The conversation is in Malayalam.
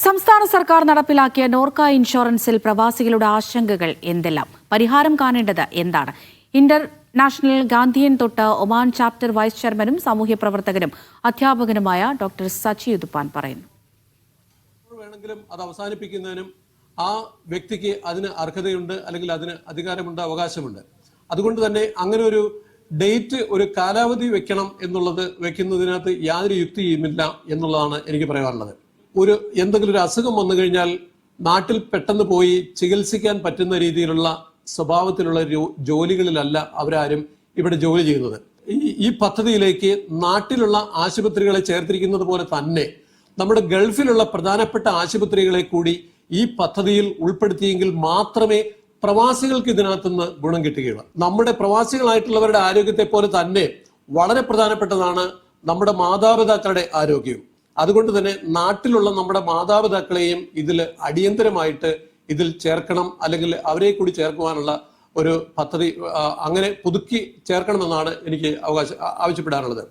സംസ്ഥാന സർക്കാർ നടപ്പിലാക്കിയ നോർക്ക ഇൻഷുറൻസിൽ പ്രവാസികളുടെ ആശങ്കകൾ എന്തെല്ലാം? പരിഹാരം കാണേണ്ടത് എന്താണ്? ഇന്റർനാഷണൽ ഗാന്ധിയൻ തൊട്ട് ഒമാൻ ചാപ്റ്റർ വൈസ് ചെയർമാനും സാമൂഹ്യ പ്രവർത്തകനും അധ്യാപകനുമായ ഡോക്ടർ സച്ചി യുദുപ്പാൻ പറയുന്നു. വേണമെങ്കിലും അത് അവസാനിപ്പിക്കുന്നതിനും ആ വ്യക്തിക്ക് അതിന് അർഹതയുണ്ട്, അല്ലെങ്കിൽ അതിന് അധികാരമുണ്ട്, അവകാശമുണ്ട്. അതുകൊണ്ട് തന്നെ അങ്ങനെ ഒരു ഡേറ്റ്, ഒരു കാലാവധി വെക്കണം എന്നുള്ളത് വെക്കുന്നതിനകത്ത് യാതൊരു യുക്തിയുമില്ല എന്നുള്ളതാണ് എനിക്ക് പറയാനുള്ളത്. എന്തെങ്കിലും ഒരു അസുഖം വന്നു കഴിഞ്ഞാൽ നാട്ടിൽ പെട്ടെന്ന് പോയി ചികിത്സിക്കാൻ പറ്റുന്ന രീതിയിലുള്ള സ്വഭാവത്തിലുള്ള ജോലികളിലല്ല അവരാരും ഇവിടെ ജോലി ചെയ്യുന്നത്. ഈ പദ്ധതിയിലേക്ക് നാട്ടിലുള്ള ആശുപത്രികളെ ചേർത്തിരിക്കുന്നത് പോലെ തന്നെ നമ്മുടെ ഗൾഫിലുള്ള പ്രധാനപ്പെട്ട ആശുപത്രികളെ കൂടി ഈ പദ്ധതിയിൽ ഉൾപ്പെടുത്തിയെങ്കിൽ മാത്രമേ പ്രവാസികൾക്ക് ഇതിനകത്തുനിന്ന് ഗുണം കിട്ടുകയുള്ളൂ. നമ്മുടെ പ്രവാസികളായിട്ടുള്ളവരുടെ ആരോഗ്യത്തെ പോലെ തന്നെ വളരെ പ്രധാനപ്പെട്ടതാണ് നമ്മുടെ മാതാപിതാക്കളുടെ ആരോഗ്യം. അതുകൊണ്ട് തന്നെ നാട്ടിലുള്ള നമ്മുടെ മാതാപിതാക്കളെയും ഇതിൽ അടിയന്തരമായിട്ട് ഇതിൽ ചേർക്കണം, അല്ലെങ്കിൽ അവരെ കൂടി ചേർക്കുവാനുള്ള ഒരു പദ്ധതി അങ്ങനെ പുതുക്കി ചേർക്കണമെന്നാണ് എനിക്ക് ആവശ്യപ്പെടാനുള്ളത്.